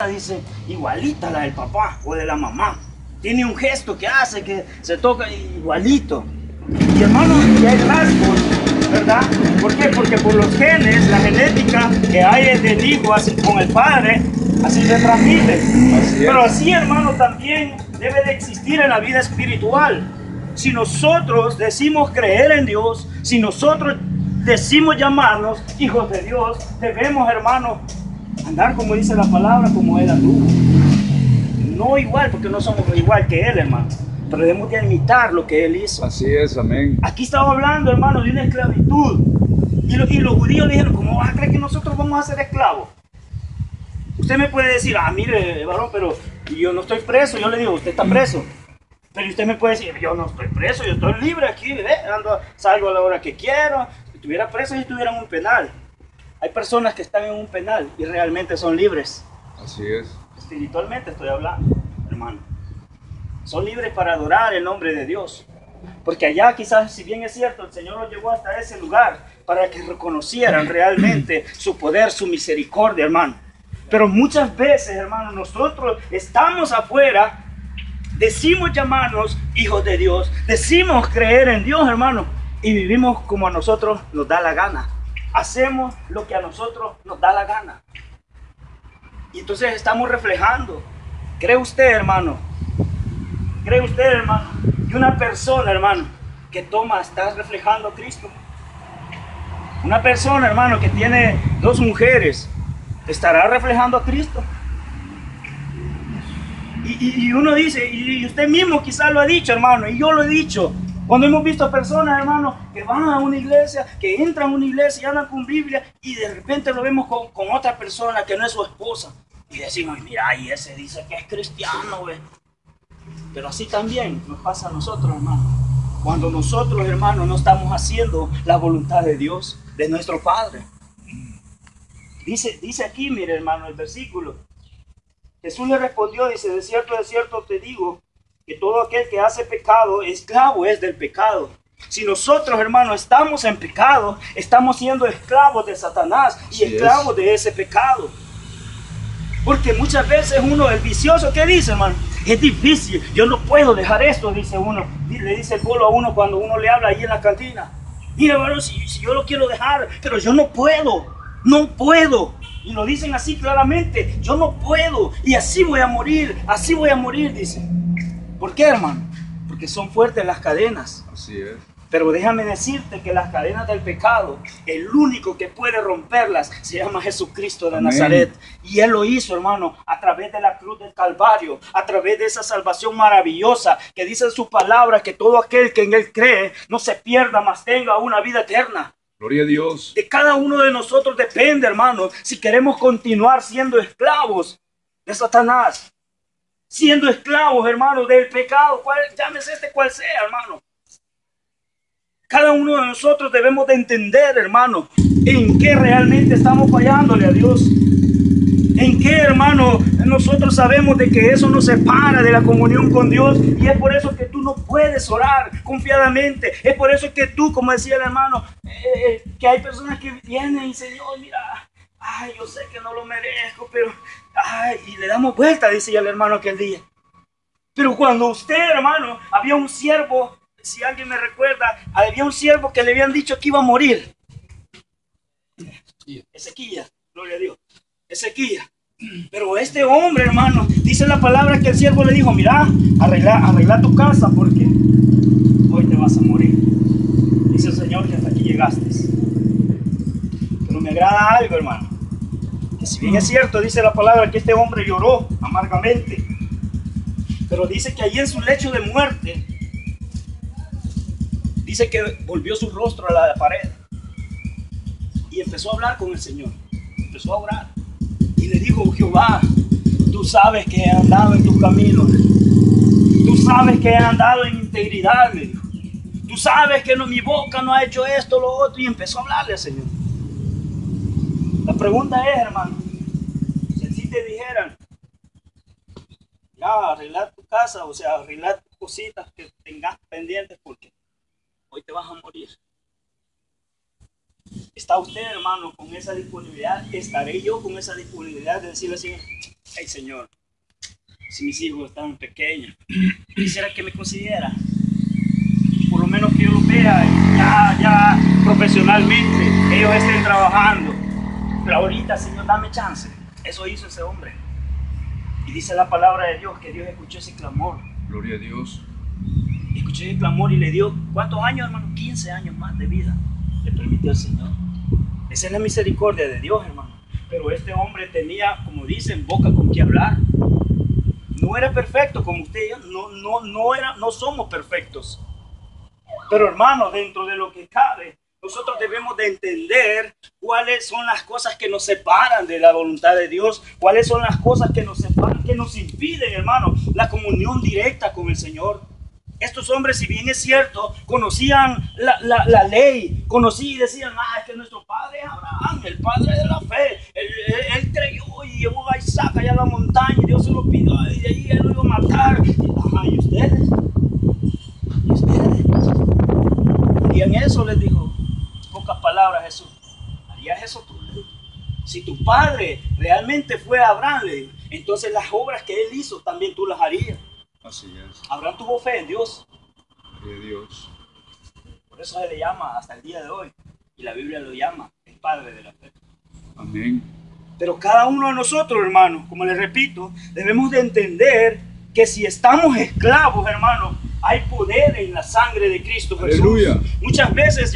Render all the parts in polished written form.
dice, igualita a la del papá o de la mamá. Tiene un gesto que hace, que se toca igualito. Y hermano, y hay rasgos, ¿verdad? ¿Por qué? Porque por los genes, la genética que hay del hijo así con el padre, así se transmite. Pero así, hermano, también debe de existir en la vida espiritual. Si nosotros decimos creer en Dios, si nosotros decimos llamarnos hijos de Dios, debemos, hermano, andar como dice la palabra, como Él anduvo. No igual, porque no somos igual que Él, hermano, pero debemos de imitar lo que Él hizo. Así es, amén. Aquí estaba hablando, hermano, de una esclavitud. Y los judíos dijeron, ¿cómo vas a creer que nosotros vamos a ser esclavos? Usted me puede decir, mire, varón, pero yo no estoy preso. Yo le digo, usted está preso. Pero usted me puede decir, yo no estoy preso, yo estoy libre aquí, salgo a la hora que quiero. Si estuviera preso, yo estuviera en un penal. Hay personas que están en un penal y realmente son libres. Así es. Espiritualmente estoy hablando, hermano. Son libres para adorar el nombre de Dios. Porque allá quizás, si bien es cierto, el Señor los llevó hasta ese lugar para que reconocieran realmente su poder, su misericordia, hermano. Pero muchas veces, hermano, nosotros estamos afuera, decimos llamarnos hijos de Dios, decimos creer en Dios, hermano, y vivimos como a nosotros nos da la gana. Hacemos lo que a nosotros nos da la gana. Y entonces estamos reflejando. ¿Cree usted, hermano? ¿Cree usted, hermano, que una persona, hermano, que toma, está reflejando a Cristo? Una persona, hermano, que tiene dos mujeres, ¿estará reflejando a Cristo? Y uno dice, y usted mismo quizás lo ha dicho, hermano, y yo lo he dicho. Cuando hemos visto personas, hermano, que van a una iglesia, que entran a una iglesia y andan con Biblia, y de repente lo vemos con otra persona que no es su esposa. Y decimos, mira, y ese dice que es cristiano, güey. Pero así también nos pasa a nosotros, hermano. Cuando nosotros, hermano, no estamos haciendo la voluntad de Dios, de nuestro Padre. Dice aquí, mire, hermano, el versículo. Jesús le respondió, dice, de cierto te digo, que todo aquel que hace pecado, esclavo es del pecado. Si nosotros, hermanos, estamos en pecado, estamos siendo esclavos de Satanás y esclavos de ese pecado. Porque muchas veces uno, el vicioso, ¿qué dice, hermano? Es difícil, yo no puedo dejar esto, dice uno. Le dice el bolo a uno cuando uno le habla ahí en la cantina. Mira, hermano, si yo lo quiero dejar, pero yo no puedo, no puedo. Y lo dicen así claramente, yo no puedo, y así voy a morir, dice. ¿Por qué, hermano? Porque son fuertes las cadenas. Así es. Pero déjame decirte que las cadenas del pecado, el único que puede romperlas se llama Jesucristo de Nazaret. Y Él lo hizo, hermano, a través de la cruz del Calvario, a través de esa salvación maravillosa que dice en su palabra que todo aquel que en Él cree no se pierda, mas tenga una vida eterna. Gloria a Dios. De cada uno de nosotros depende, hermano, si queremos continuar siendo esclavos de Satanás. Siendo esclavos, hermano, del pecado, llámese cual sea, hermano. Cada uno de nosotros debemos de entender, hermano, en qué realmente estamos fallándole a Dios. En qué, hermano, nosotros sabemos de que eso nos separa de la comunión con Dios. Y es por eso que tú no puedes orar confiadamente. Es por eso que tú, como decía el hermano, que hay personas que vienen y dicen, Señor, mira, yo sé que no lo merezco, pero, y le damos vuelta, decía el hermano aquel día. Pero cuando usted, hermano, había un siervo, si alguien me recuerda, había un siervo que le habían dicho que iba a morir. Ezequías, gloria a Dios. Ezequías. Pero este hombre, hermano, dice la palabra que el siervo le dijo, mira, arregla tu casa porque hoy te vas a morir. Dice el Señor que hasta aquí llegaste. Pero me agrada algo, hermano. Que si bien es cierto, dice la palabra que este hombre lloró amargamente. Pero dice que allí en su lecho de muerte, dice que volvió su rostro a la pared y empezó a hablar con el Señor, empezó a orar y le dijo, Jehová, tú sabes que he andado en tus caminos, tú sabes que he andado en integridad, le dijo. Tú sabes que mi boca no ha hecho esto, lo otro, y empezó a hablarle al Señor. La pregunta es, hermano, si te dijeran, ya, arreglar tu casa, o sea, arreglar tus cositas que tengas pendientes porque hoy te vas a morir. ¿Está usted, hermano, con esa disponibilidad? ¿Estaré yo con esa disponibilidad de decirle así, Ay, Señor, si mis hijos están pequeños, quisiera que me considera, por lo menos que yo los vea ya profesionalmente, que ellos estén trabajando. Pero ahorita, Señor, dame chance. Eso hizo ese hombre. Y dice la palabra de Dios que Dios escuchó ese clamor. Gloria a Dios. Escuchó ese clamor y le dio, ¿cuántos años, hermano? 15 años más de vida le permitió el Señor. Esa es la misericordia de Dios, hermano. Pero este hombre tenía, como dicen, boca con que hablar. No era perfecto como usted y yo. No somos perfectos. Pero, hermano, dentro de lo que cabe, nosotros debemos de entender cuáles son las cosas que nos separan de la voluntad de Dios, cuáles son las cosas que nos separan, que nos impiden, hermano, la comunión directa con el Señor. Estos hombres, si bien es cierto, conocían la ley, conocían y decían, es que nuestro padre es Abraham, el padre de la fe. Él creyó y llevó a Isaac allá a la montaña y Dios se lo pidió y de ahí él lo iba a matar. ¿Y ustedes? ¿Y ustedes? ¿Harían eso? Les dijo. Pocas palabras, Jesús. ¿Harías eso tú? Si tu padre realmente fue Abraham, le dijo, entonces las obras que él hizo también tú las harías. Así es. Abraham tuvo fe en Dios. Gloria a Dios. Por eso se le llama hasta el día de hoy. Y la Biblia lo llama el padre de la fe. Amén. Pero cada uno de nosotros, hermanos, como les repito, debemos de entender que si estamos esclavos, hermanos, hay poder en la sangre de Cristo Jesús. Aleluya. Muchas veces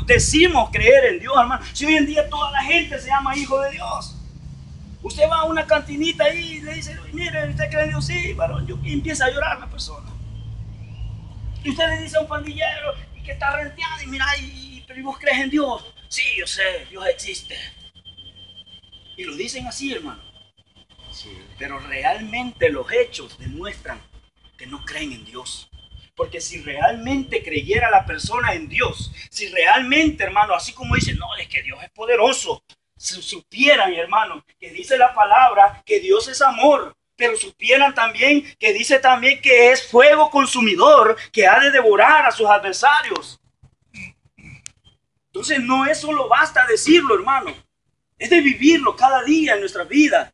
decimos creer en Dios, hermano. Si hoy en día toda la gente se llama hijo de Dios. Usted va a una cantinita ahí y le dice, mire, ¿usted cree en Dios? Sí, varón. Y empieza a llorar la persona. Y usted le dice a un pandillero que está renteando y mira, pero ¿y vos crees en Dios? Sí, yo sé, Dios existe. Y lo dicen así, hermano. Sí. Pero realmente los hechos demuestran que no creen en Dios. Porque si realmente creyera la persona en Dios, si realmente, hermano, así como dicen, no, es que Dios es poderoso, si supieran, hermano, que dice la palabra que Dios es amor, pero supieran también que dice también que es fuego consumidor que ha de devorar a sus adversarios. Entonces no es solo basta decirlo, hermano, es de vivirlo cada día en nuestra vida.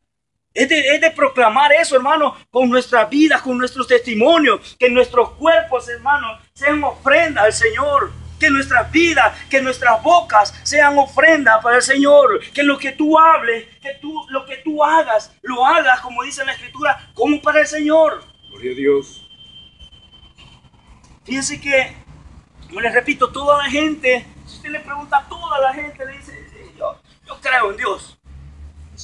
Es de proclamar eso, hermano, con nuestras vidas, con nuestros testimonios, que nuestros cuerpos, hermano, sean ofrenda al Señor. Que nuestras vidas, que nuestras bocas sean ofrenda para el Señor. Que lo que tú hables, lo que tú hagas, lo hagas, como dice la Escritura, como para el Señor. Gloria a Dios. Fíjense que, como les repito, toda la gente, si usted le pregunta a toda la gente, le dice, sí, yo creo en Dios.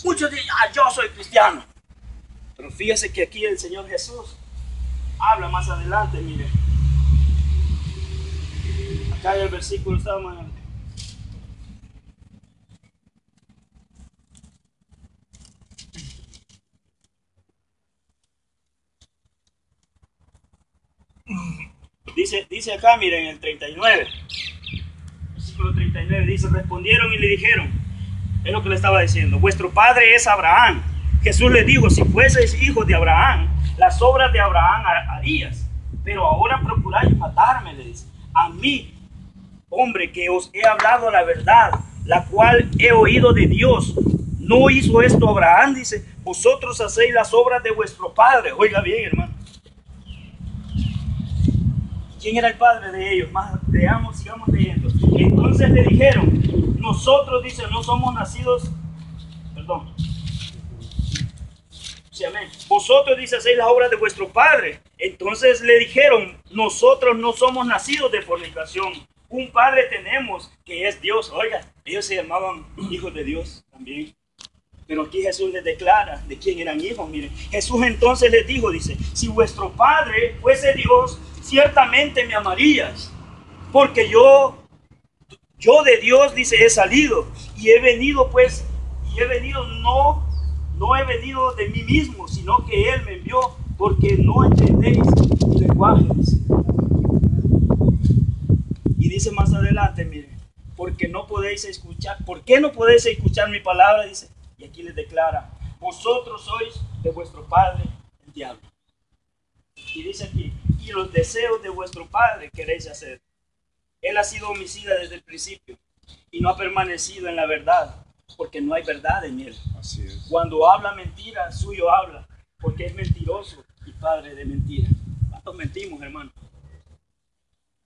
Muchos dicen, yo soy cristiano. Pero fíjese que aquí el Señor Jesús habla más adelante, mire. Acá en el versículo estamos. Dice acá, miren, en el 39. Versículo 39 dice, respondieron y le dijeron, es lo que le estaba diciendo, vuestro padre es Abraham. Jesús le dijo, si fueseis hijos de Abraham, las obras de Abraham harías. Pero ahora procuráis matarme, le dice. A mí, hombre, que os he hablado la verdad, la cual he oído de Dios. ¿No hizo esto Abraham? Dice, vosotros hacéis las obras de vuestro padre. Oiga bien, hermano. ¿Quién era el padre de ellos? Veamos, sigamos leyendo. Entonces le dijeron, nosotros, dice, no somos nacidos, perdón. Sí, amén. Vosotros, dice, hacéis las obras de vuestro padre. Entonces le dijeron, nosotros no somos nacidos de fornicación. Un padre tenemos que es Dios. Oiga, ellos se llamaban hijos de Dios también. Pero aquí Jesús les declara de quién eran hijos. Miren, Jesús entonces les dijo, dice, si vuestro padre fuese Dios, ciertamente me amarías. Porque yo de Dios, dice, he salido y he venido, pues, no he venido de mí mismo, sino que Él me envió, porque no entendéis mi lenguaje. Dice. Y dice más adelante, miren, porque no podéis escuchar, ¿por qué no podéis escuchar mi palabra? Dice, y aquí les declara, vosotros sois de vuestro padre el diablo. Y dice aquí, y los deseos de vuestro padre queréis hacer. Él ha sido homicida desde el principio y no ha permanecido en la verdad, porque no hay verdad en él. Así es. Cuando habla mentira, suyo habla, porque es mentiroso y padre de mentira. ¿Cuántos mentimos, hermano?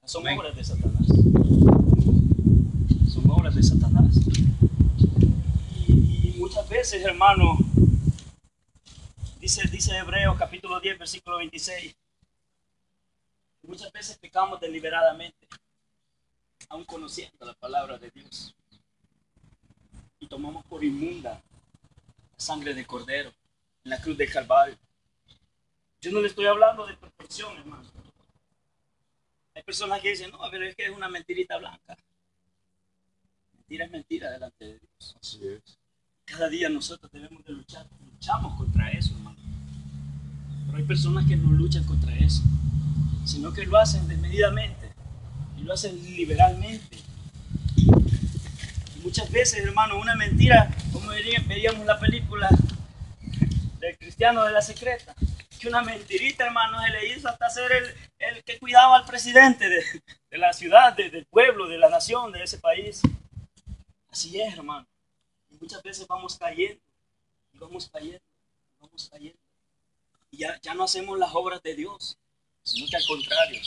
Son Amén. obras de Satanás. Son obras de Satanás. Y muchas veces, hermano, dice Hebreos capítulo 10, versículo 26, muchas veces pecamos deliberadamente, aun conociendo la palabra de Dios, y tomamos por inmunda la sangre del Cordero en la cruz del Calvario. Yo no le estoy hablando de proporción, hermano. Hay personas que dicen, no, pero es que es una mentirita blanca. Mentira es mentira delante de Dios. Así es. Cada día nosotros debemos de luchar. Luchamos contra eso, hermano. Pero hay personas que no luchan contra eso, sino que lo hacen desmedidamente y lo hacen liberalmente. Y muchas veces, hermano, una mentira, como veíamos la película del cristiano de la secreta, que una mentirita, hermano, se le hizo hasta ser el que cuidaba al presidente de la ciudad, del pueblo, de la nación, de ese país. Así es, hermano. Y muchas veces vamos cayendo, y vamos cayendo, y vamos cayendo. Y ya no hacemos las obras de Dios, sino que al contrario,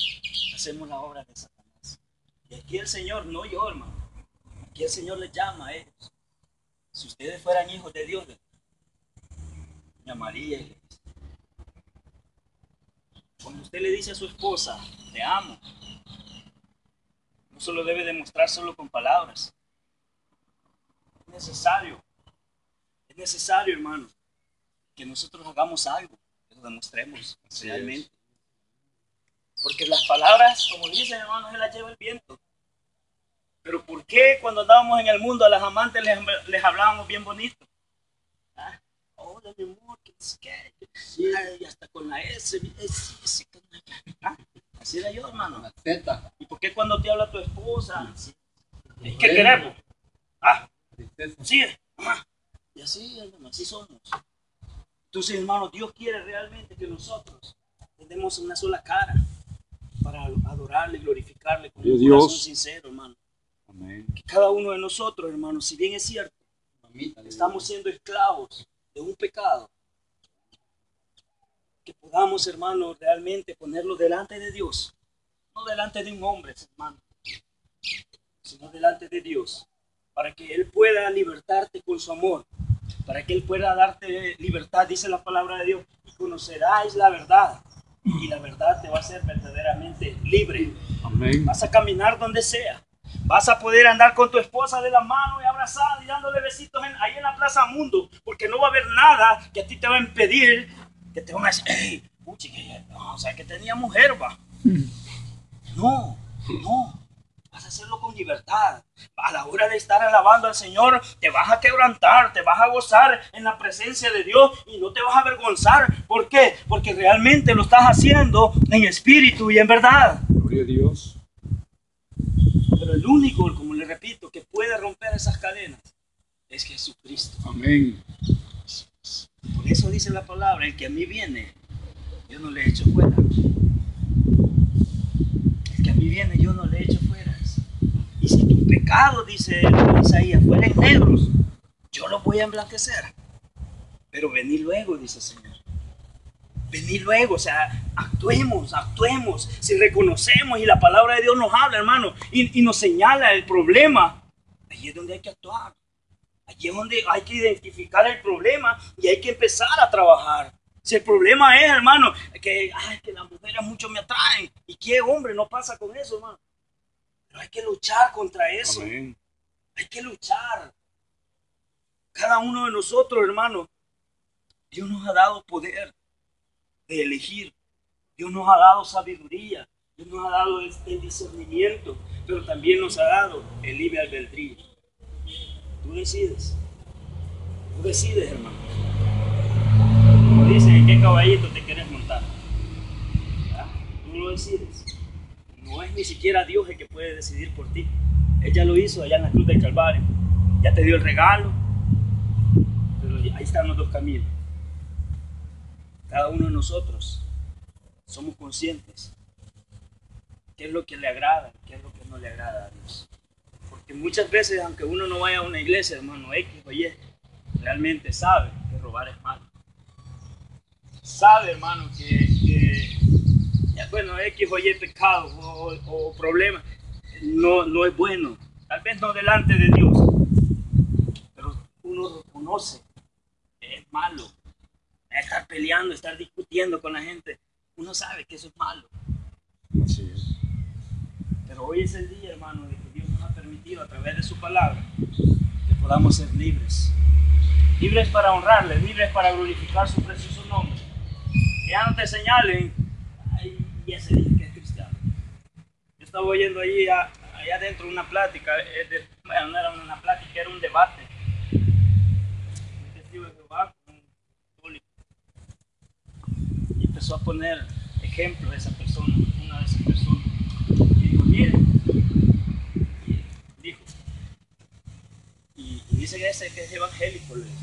hacemos las obras de Satanás. Y aquí el Señor, no yo, hermano, aquí el Señor les llama a ellos. Si ustedes fueran hijos de Dios, me amaría. Cuando usted le dice a su esposa, te amo, no solo debe demostrar solo con palabras. Es necesario, hermano, que nosotros hagamos algo, que lo demostremos realmente. Porque las palabras, como dicen, hermano, se las lleva el viento. Pero ¿por qué cuando andábamos en el mundo a las amantes les hablábamos bien bonito? ¿Ah? Hola, mi amor, ¿qué es que? Y hasta con la S. ¿Ah? Así era yo, hermano. La Z. ¿Y por qué cuando te habla tu esposa? Es que queremos. ¿Ah? Sí, mamá. Y así, hermano, así somos. Entonces, hermano, Dios quiere realmente que nosotros tengamos una sola cara para adorarle y glorificarle con un corazón sincero, hermano. Amén. Que cada uno de nosotros, hermano, si bien es cierto, estamos siendo esclavos de un pecado, que podamos, hermano, realmente ponerlo delante de Dios, no delante de un hombre, hermano, sino delante de Dios, para que Él pueda libertarte con su amor, para que Él pueda darte libertad, dice la palabra de Dios, y conocerás la verdad, y la verdad te va a hacer verdaderamente libre. Amén. Vas a caminar donde sea. Vas a poder andar con tu esposa de la mano y abrazada y dándole besitos ahí en la Plaza Mundo, porque no va a haber nada que a ti te va a impedir, que te van a decir, hey, puchi, no, o sea, que tenía mujer, va. No, vas a hacerlo con libertad. A la hora de estar alabando al Señor, te vas a quebrantar, te vas a gozar en la presencia de Dios y no te vas a avergonzar. ¿Por qué? Porque realmente lo estás haciendo en espíritu y en verdad. Gloria a Dios. Pero el único, como le repito, que puede romper esas cadenas es Jesucristo. Amén. Por eso dice la palabra, el que a mí viene, yo no le echo fuera. El que a mí viene, yo no le echo fuera. Y si tus pecados, dice Isaías, fueren negros, yo los voy a emblanquecer. Pero vení luego, dice el Señor. Vení luego, o sea, actuemos. Si reconocemos y la palabra de Dios nos habla, hermano, y nos señala el problema, allí es donde hay que actuar. Allí es donde hay que identificar el problema y hay que empezar a trabajar. Si el problema es, hermano, que las mujeres mucho me atraen, y qué hombre no pasa con eso, hermano. Pero hay que luchar contra eso. Amén. Hay que luchar. Cada uno de nosotros, hermano, Dios nos ha dado poder de elegir. Dios nos ha dado sabiduría. Dios nos ha dado el discernimiento. Pero también nos ha dado el libre albedrío. Tú decides. Tú decides, hermano. Como dicen, ¿en qué caballito te quieres montar? ¿Ah? Tú lo decides. No es ni siquiera Dios el que puede decidir por ti. Él ya lo hizo allá en la cruz del Calvario. Ya te dio el regalo. Pero ahí están los dos caminos. Cada uno de nosotros somos conscientes qué es lo que le agrada, qué es lo que no le agrada a Dios. Que muchas veces, aunque uno no vaya a una iglesia, hermano, X o Y, realmente sabe que robar es malo. Sabe, hermano, bueno, X o Y pecado o problema no es bueno. Tal vez no delante de Dios, pero uno reconoce que es malo. Estar peleando, estar discutiendo con la gente, uno sabe que eso es malo. Así es. Pero hoy es el día, hermano, de que Dios nos ha permitido a través de su palabra que podamos ser libres. Libres para honrarle, libres para glorificar su precioso nombre. Que ya no te señalen, ay, y ese dice que es cristiano. Yo estaba oyendo allí, allá adentro una plática, bueno, no era una plática, era un debate. Un testigo de Jehová con un católico. Y empezó a poner ejemplo de esa persona, una de esas personas. Y dijo, miren, dijo, y dice que ese que es evangélico, le dijo.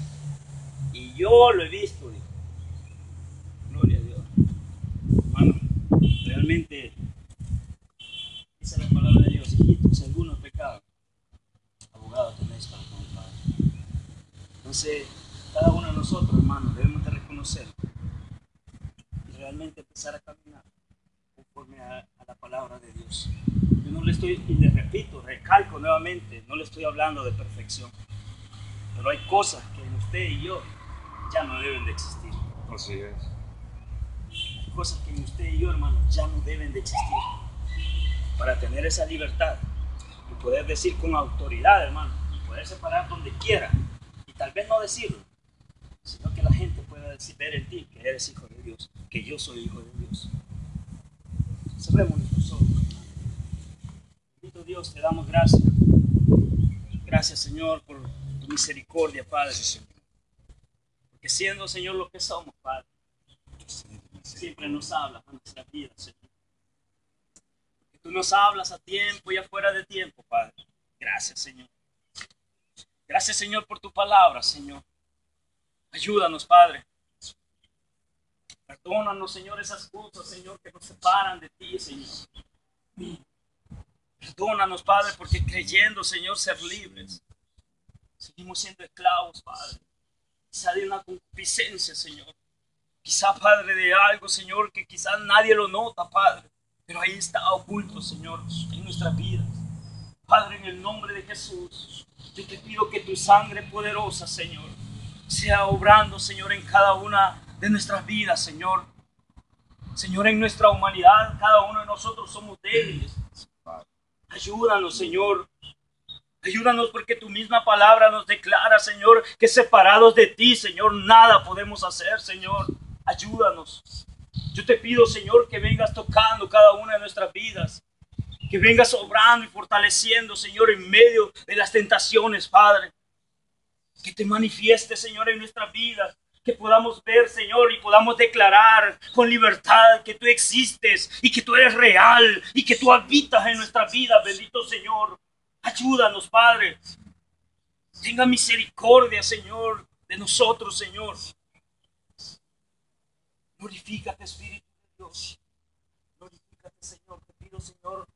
Y yo lo he visto, dijo. Gloria a Dios. Hermano, realmente esa es la palabra de Dios. Hijitos, si alguno es pecado, abogado tenéis para con el Padre. Entonces, cada uno de nosotros, hermano, debemos de reconocer y realmente empezar a caminar conforme a la palabra de Dios. Yo no le estoy, y le repito, recalco nuevamente, no le estoy hablando de perfección, pero hay cosas que en usted y yo ya no deben de existir. Así es. Hay cosas que en usted y yo, hermano, ya no deben de existir. Para tener esa libertad y poder decir con autoridad, hermano, y poder separar donde quiera, y tal vez no decirlo, sino que la gente pueda decir, ver en ti que eres hijo de Dios, que yo soy hijo de Dios. Cerremos nuestros ojos. Bendito Dios, te damos gracias. Gracias, Señor, por tu misericordia, Padre. Porque siendo, Señor, lo que somos, Padre, siempre nos hablas a nuestra vida, Señor. Que tú nos hablas a tiempo y afuera de tiempo, Padre. Gracias, Señor. Gracias, Señor, por tu palabra, Señor. Ayúdanos, Padre. Perdónanos, Señor, esas cosas, Señor, que nos separan de ti, Señor. Perdónanos, Padre, porque creyendo, Señor, ser libres, seguimos siendo esclavos, Padre. Quizá de una concupiscencia, Señor. Quizá, Padre, de algo, Señor, que quizá nadie lo nota, Padre. Pero ahí está oculto, Señor, en nuestras vidas. Padre, en el nombre de Jesús, yo te pido que tu sangre poderosa, Señor, sea obrando, Señor, en cada una de nuestras vidas, Señor. Señor, en nuestra humanidad, cada uno de nosotros somos débiles. Ayúdanos, Señor. Ayúdanos porque tu misma palabra nos declara, Señor, que separados de ti, Señor, nada podemos hacer, Señor. Ayúdanos. Yo te pido, Señor, que vengas tocando cada una de nuestras vidas. Que vengas obrando y fortaleciendo, Señor, en medio de las tentaciones, Padre. Que te manifieste, Señor, en nuestras vidas. Que podamos ver, Señor, y podamos declarar con libertad que tú existes y que tú eres real y que tú habitas en nuestra vida, bendito Señor. Ayúdanos, Padre. Tenga misericordia, Señor, de nosotros, Señor. Glorifícate, Espíritu de Dios. Glorifícate, Señor. Te pido, Señor,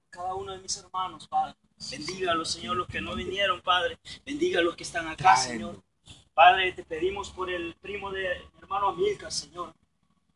cada uno de mis hermanos, Padre. Bendígalos, Señor, los que no vinieron, Padre. Bendiga a los que están acá, Señor. Padre, te pedimos por el primo de mi hermano Amílcar, Señor.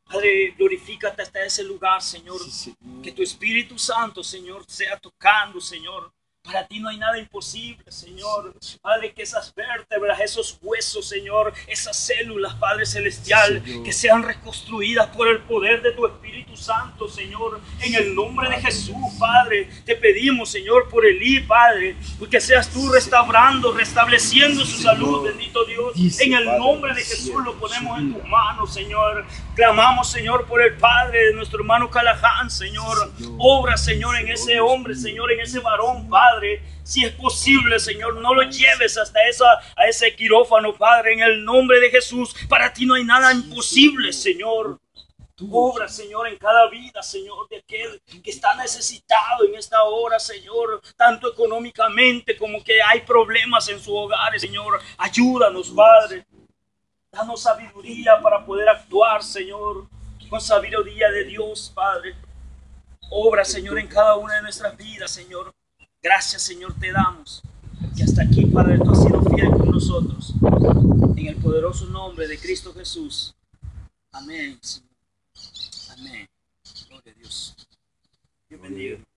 Padre, glorifícate hasta ese lugar, Señor. Sí, Señor. Que tu Espíritu Santo, Señor, sea tocando, Señor. Para ti no hay nada imposible, Señor. Padre, que esas vértebras, esos huesos, Señor, esas células, Padre Celestial, Señor, que sean reconstruidas por el poder de tu Espíritu Santo, Señor. En el nombre de Jesús, Padre, te pedimos, Señor, por Elí, Padre, porque seas tú restaurando, restableciendo su salud, bendito Dios. En el nombre de Jesús lo ponemos en tus manos, Señor. Clamamos, Señor, por el Padre de nuestro hermano Callahan, Señor. Obra, Señor, en ese hombre, Señor, en ese varón, Padre. Si es posible, Señor, no lo lleves hasta a ese quirófano, Padre, en el nombre de Jesús. Para ti no hay nada imposible, Señor. Tu obra, Señor, en cada vida, Señor, de aquel que está necesitado en esta hora, Señor, tanto económicamente como que hay problemas en sus hogares, Señor. Ayúdanos, Padre. Danos sabiduría para poder actuar, Señor, con sabiduría de Dios, Padre. Obra, Señor, en cada una de nuestras vidas, Señor. Gracias, Señor, te damos, porque hasta aquí, Padre, tú has sido fiel con nosotros. En el poderoso nombre de Cristo Jesús. Amén, Señor. Amén. Gloria a Dios. Dios bendiga.